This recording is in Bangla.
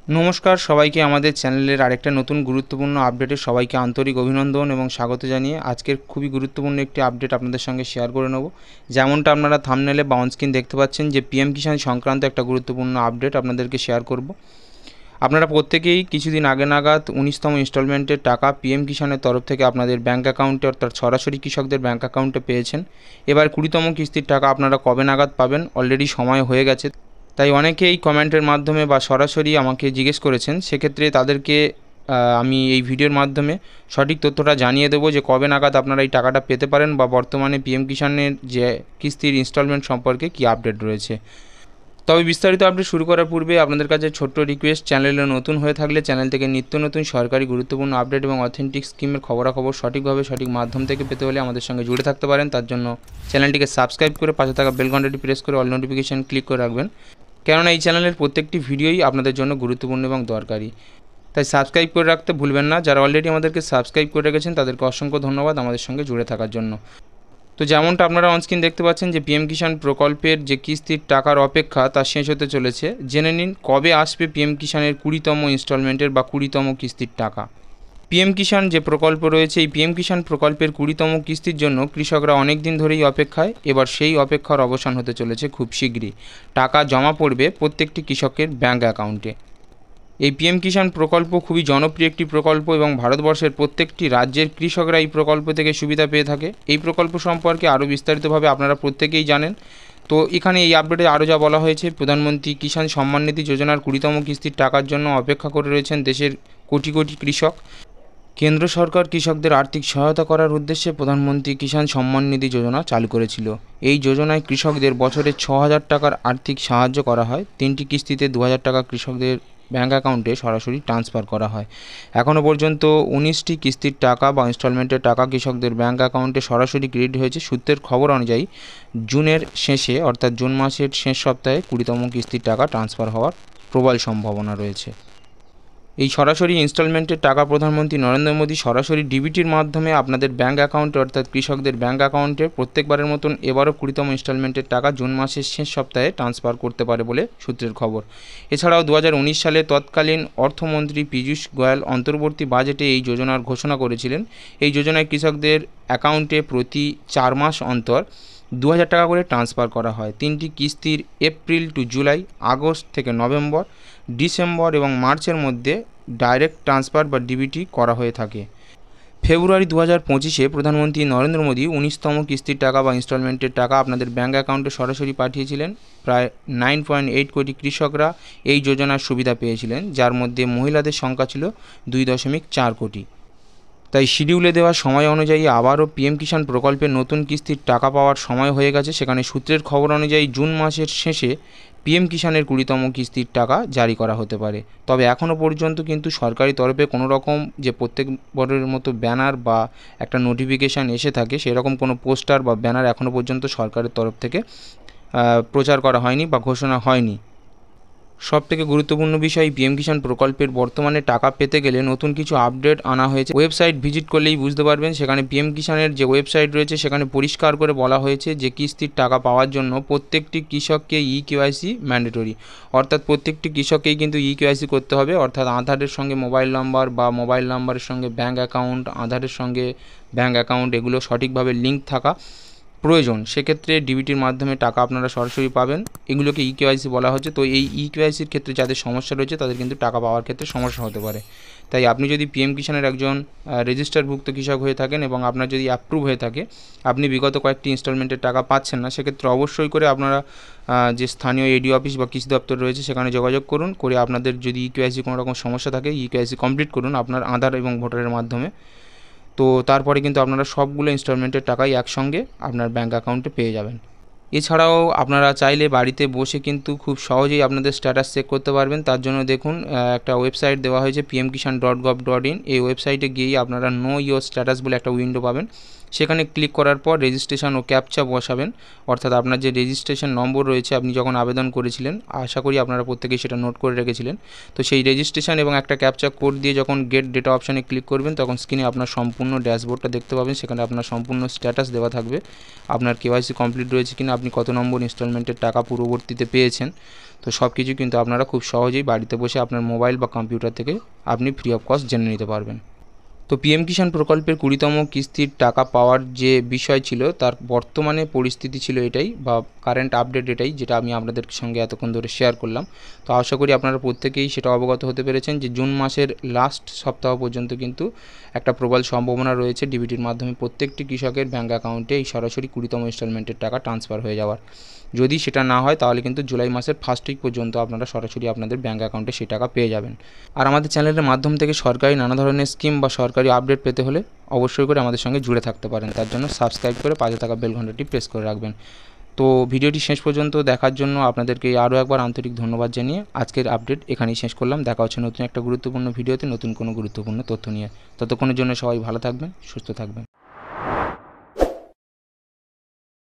নমস্কার সবাইকে আমাদের চ্যানেলের আরেকটা নতুন গুরুত্বপূর্ণ আপডেটে সবাইকে আন্তরিক অভিনন্দন এবং স্বাগত জানিয়ে আজকের খুবই গুরুত্বপূর্ণ একটি আপডেট আপনাদের সঙ্গে শেয়ার করে নেব। যেমনটা আপনারা থাম্বনেলে বা অনস্ক্রিন দেখতে পাচ্ছেন যে পিএম কিষাণ সংক্রান্ত একটা গুরুত্বপূর্ণ আপডেট আপনাদেরকে শেয়ার করব। আপনারা প্রত্যেকেই কিছুদিন আগে নাগাদ 19তম ইনস্টলমেন্টের টাকা পিএম কিষাণের তরফ থেকে আপনাদের ব্যাঙ্ক অ্যাকাউন্টে অর্থাৎ সরাসরি কৃষকদের ব্যাঙ্ক অ্যাকাউন্টে পেয়েছেন। এবার 20তম কিস্তির টাকা আপনারা কবে নাগাদ পাবেন অলরেডি সময় হয়ে গেছে। তাই অনেকেই কমেন্টের মাধ্যমে বা সরাসরি আমাকে জিজ্ঞেস করেছেন, সেক্ষেত্রে তাদেরকে আমি এই ভিডিওর মাধ্যমে সঠিক তথ্যটা জানিয়ে দেবো যে কবে নাগাদ আপনারা এই টাকাটা পেতে পারেন বা বর্তমানে পিএম কিষাণের যে কিস্তির ইনস্টলমেন্ট সম্পর্কে কী আপডেট রয়েছে। তবে বিস্তারিত আপডেট শুরু করার পূর্বে আপনাদের কাছে ছোট্ট রিকোয়েস্ট, চ্যানেলে নতুন হয়ে থাকলে চ্যানেল থেকে নিত্য নতুন সরকারি গুরুত্বপূর্ণ আপডেট এবং অথেন্টিক স্কিমের খবরাখবর সঠিকভাবে সঠিক মাধ্যম থেকে পেতে হলে আমাদের সঙ্গে জুড়ে থাকতে পারেন। তার জন্য চ্যানেলটিকে সাবস্ক্রাইব করে পাশে থাকা বেল ঘন্টাটি প্রেস করে অল নোটিফিকেশান ক্লিক করে রাখবেন, কেননা এই চ্যানেলের প্রত্যেকটি ভিডিওই আপনাদের জন্য গুরুত্বপূর্ণ এবং দরকারি। তাই সাবস্ক্রাইব করে রাখতে ভুলবেন না। যারা অলরেডি আমাদেরকে সাবস্ক্রাইব করে রেখেছেন তাদেরকে অসংখ্য ধন্যবাদ আমাদের সঙ্গে জুড়ে থাকার জন্য। তো যেমনটা আপনারা অনস্ক্রিন দেখতে পাচ্ছেন যে পিএম কিষাণ প্রকল্পের যে কিস্তির টাকার অপেক্ষা তা শেষ হতে চলেছে। জেনে নিন কবে আসবে পিএম কিষাণের 20তম ইনস্টলমেন্টের বা 20তম কিস্তির টাকা। পিএম কিষাণ যে প্রকল্প রয়েছে, এই পিএম কিষাণ প্রকল্পের 20তম কিস্তির জন্য কৃষকরা অনেক দিন ধরেই অপেক্ষায়। এবার সেই অপেক্ষার অবসান হতে চলেছে খুব শীঘ্রই। টাকা জমা পড়বে প্রত্যেকটি কৃষকের ব্যাঙ্ক অ্যাকাউন্টে। এই পিএম কিষাণ প্রকল্প খুবই জনপ্রিয় একটি প্রকল্প এবং ভারতবর্ষের প্রত্যেকটি রাজ্যের কৃষকরা এই প্রকল্প থেকে সুবিধা পেয়ে থাকে। এই প্রকল্প সম্পর্কে আরও বিস্তারিতভাবে আপনারা প্রত্যেকেই জানেন। তো এখানে এই আপডেটে আরও যা বলা হয়েছে, প্রধানমন্ত্রী কিষাণ সম্মান নিধি যোজনার 20তম কিস্তির টাকার জন্য অপেক্ষা করে রয়েছেন দেশের কোটি কোটি কৃষক। কেন্দ্র সরকার কৃষকদের আর্থিক সহায়তা করার উদ্দেশ্যে প্রধানমন্ত্রী কিষাণ সম্মান নিধি যোজনা চালু করেছিল। এই যোজনায় কৃষকদের বছরে 6,000 টাকার আর্থিক সাহায্য করা হয়। 3টি কিস্তিতে 2,000 টাকা কৃষকদের ব্যাঙ্ক অ্যাকাউন্টে সরাসরি ট্রান্সফার করা হয়। এখনও পর্যন্ত 19টি কিস্তির টাকা বা ইনস্টলমেন্টের টাকা কৃষকদের ব্যাঙ্ক অ্যাকাউন্টে সরাসরি ক্রেডিট হয়েছে। সূত্রের খবর অনুযায়ী জুনের শেষে অর্থাৎ জুন মাসের শেষ সপ্তাহে 20তম কিস্তির টাকা ট্রান্সফার হওয়ার প্রবল সম্ভাবনা রয়েছে। এই সরাসরি ইনস্টলমেন্টের টাকা প্রধানমন্ত্রী নরেন্দ্র মোদী সরাসরি ডিবিটির মাধ্যমে আপনাদের ব্যাঙ্ক অ্যাকাউন্টে অর্থাৎ কৃষকদের ব্যাঙ্ক অ্যাকাউন্টে প্রত্যেকবারের মতন এবারও 20তম ইনস্টলমেন্টের টাকা জুন মাসের শেষ সপ্তাহে ট্রান্সফার করতে পারে বলে সূত্রের খবর। এছাড়াও 2019 সালে তৎকালীন অর্থমন্ত্রী পীযূষ গোয়েল অন্তর্বর্তী বাজেটে এই যোজনার ঘোষণা করেছিলেন। এই যোজনায় কৃষকদের অ্যাকাউন্টে প্রতি 4 মাস অন্তর 2,000 টাকা করে ট্রান্সফার করা হয়। 3টি কিস্তির এপ্রিল টু জুলাই, আগস্ট থেকে নভেম্বর, ডিসেম্বর এবং মার্চের মধ্যে ডাইরেক্ট ট্রান্সফার বা ডিবিটি করা হয়ে থাকে। ফেব্রুয়ারি 2025-এ প্রধানমন্ত্রী নরেন্দ্র মোদী 19তম কিস্তির টাকা বা ইনস্টলমেন্টের টাকা আপনাদের ব্যাঙ্ক অ্যাকাউন্টে সরাসরি পাঠিয়েছিলেন। প্রায় 9.8 কোটি কৃষকরা এই যোজনার সুবিধা পেয়েছিলেন, যার মধ্যে মহিলাদের সংখ্যা ছিল 2.4 কোটি। তাই শিডিউলে দেওয়া সময় অনুযায়ী আবারও পিএম কিষাণ প্রকল্পের নতুন কিস্তির টাকা পাওয়ার সময় হয়ে গেছে। সেখানে সূত্রের খবর অনুযায়ী জুন মাসের শেষে পিএম কিষাণের 20তম কিস্তির টাকা জারি করা হতে পারে। তবে এখনও পর্যন্ত কিন্তু সরকারি তরফে কোনো রকম যে প্রত্যেকবারের মতো ব্যানার বা একটা নোটিফিকেশান এসে থাকে, সেরকম কোনো পোস্টার বা ব্যানার এখনও পর্যন্ত সরকারের তরফ থেকে প্রচার করা হয়নি বা ঘোষণা হয়নি। সবথেকে গুরুত্বপূর্ণ বিষয়, পিএম কিষাণ প্রকল্পের বর্তমানে টাকা পেতে গেলে নতুন কিছু আপডেট আনা হয়েছে। ওয়েবসাইট ভিজিট করলেই বুঝতে পারবেন। সেখানে পিএম কিষাণের যে ওয়েবসাইট রয়েছে সেখানে পরিষ্কার করে বলা হয়েছে যে কিস্তির টাকা পাওয়ার জন্য প্রত্যেকটি কৃষককে ইকেওয়াইসি ম্যান্ডেটরি, অর্থাৎ প্রত্যেকটি কৃষককেই কিন্তু ইকেওয়াইসি করতে হবে। অর্থাৎ আধারের সঙ্গে মোবাইল নাম্বার বা মোবাইল নাম্বারের সঙ্গে ব্যাঙ্ক অ্যাকাউন্ট, আধারের সঙ্গে ব্যাঙ্ক অ্যাকাউন্ট এগুলো সঠিকভাবে লিঙ্ক থাকা প্রয়োজন। সেক্ষেত্রে ডিবিটির মাধ্যমে টাকা আপনারা সরাসরি পাবেন। এগুলোকে ইকেওয়াইসি বলা হচ্ছে। তো এই ইকেওয়াইসির ক্ষেত্রে যাদের সমস্যা রয়েছে তাদের কিন্তু টাকা পাওয়ার ক্ষেত্রে সমস্যা হতে পারে। তাই আপনি যদি পিএম কিষাণের একজন রেজিস্টারভুক্ত কৃষক হয়ে থাকেন এবং আপনার যদি অ্যাপ্রুভ হয়ে থাকে, আপনি বিগত কয়েকটি ইনস্টলমেন্টের টাকা পাচ্ছেন না, সেক্ষেত্রে অবশ্যই করে আপনারা যে স্থানীয় এডি অফিস বা কৃষি দপ্তর রয়েছে সেখানে যোগাযোগ করুন। করে আপনাদের যদি ইকেওয়াইসি কোনো রকম সমস্যা থাকে, ইকেওয়াইসি কমপ্লিট করুন আপনার আধার এবং ভোটারের মাধ্যমে। তো তারপরে কিন্তু আপনারা সবগুলো ইনস্টলমেন্টের টাকাই একসঙ্গে আপনার ব্যাঙ্ক অ্যাকাউন্টে পেয়ে যাবেন। এছাড়াও আপনারা চাইলে বাড়িতে বসে কিন্তু খুব সহজেই আপনাদের স্ট্যাটাস চেক করতে পারবেন। তার জন্য দেখুন একটা ওয়েবসাইট দেওয়া হয়েছে pmkishan.gov.in। এই ওয়েবসাইটে গিয়েই আপনারা নো ইয়োর স্ট্যাটাস বলে একটা উইন্ডো পাবেন। সেখানে ক্লিক করার পর রেজিস্ট্রেশন ও ক্যাপচা বসাবেন, অর্থাৎ আপনার যে রেজিস্ট্রেশন নম্বর রয়েছে আপনি যখন আবেদন করেছিলেন, আশা করি আপনারা প্রত্যেকেই সেটা নোট করে রেখেছিলেন। তো সেই রেজিস্ট্রেশন এবং একটা ক্যাপচা কোড দিয়ে যখন গেট ডেটা অপশানে ক্লিক করবেন, তখন স্ক্রিনে আপনার সম্পূর্ণ ড্যাশবোর্ডটা দেখতে পাবেন। সেখানে আপনার সম্পূর্ণ স্ট্যাটাস দেওয়া থাকবে, আপনার কেওয়াইসি কমপ্লিট রয়েছে কিনা, আপনি কত নম্বর ইনস্টলমেন্টের টাকা পূর্ববর্তীতে পেয়েছেন। তো সব কিছু কিন্তু আপনারা খুব সহজেই বাড়িতে বসে আপনার মোবাইল বা কম্পিউটার থেকে আপনি ফ্রি অফ কস্ট জেনে নিতে পারবেন। তো পিএম কিষাণ প্রকল্পের 20তম কিস্তির টাকা পাওয়ার যে বিষয় ছিল, তার বর্তমানে পরিস্থিতি ছিল এটাই, বা কারেন্ট আপডেট এটাই, যেটা আমি আপনাদের সঙ্গে এতক্ষণ ধরে শেয়ার করলাম। তো আশা করি আপনারা প্রত্যেকেই সেটা অবগত হতে পেরেছেন যে জুন মাসের লাস্ট সপ্তাহ পর্যন্ত কিন্তু একটা প্রবল সম্ভাবনা রয়েছে ডিবিটির মাধ্যমে প্রত্যেকটি কৃষকের ব্যাঙ্ক অ্যাকাউন্টে এই সরাসরি 20তম ইনস্টলমেন্টের টাকা ট্রান্সফার হয়ে যাওয়ার। যদি সেটা না হয় তাহলে কিন্তু জুলাই মাসের ফার্স্ট উইক পর্যন্ত আপনারা সরাসরি আপনাদের ব্যাঙ্ক অ্যাকাউন্টে সেই টাকা পেয়ে যাবেন। আর আমাদের চ্যানেলের মাধ্যম থেকে সরকারি নানা ধরনের স্কিম বা সরকারি আপডেট পেতে হলে অবশ্যই করে আমাদের সঙ্গে জুড়ে থাকতে পারেন। তার জন্য সাবস্ক্রাইব করে পাশে থাকা বেল ঘন্টাটি প্রেস করে রাখবেন। তো ভিডিওটি শেষ পর্যন্ত দেখার জন্য আপনাদেরকে আরও একবার আন্তরিক ধন্যবাদ জানিয়ে আজকের আপডেট এখানেই শেষ করলাম। দেখা হচ্ছে নতুন একটা গুরুত্বপূর্ণ ভিডিওতে নতুন কোনো গুরুত্বপূর্ণ তথ্য নিয়ে। ততক্ষণের জন্য সবাই ভালো থাকবেন, সুস্থ থাকবেন।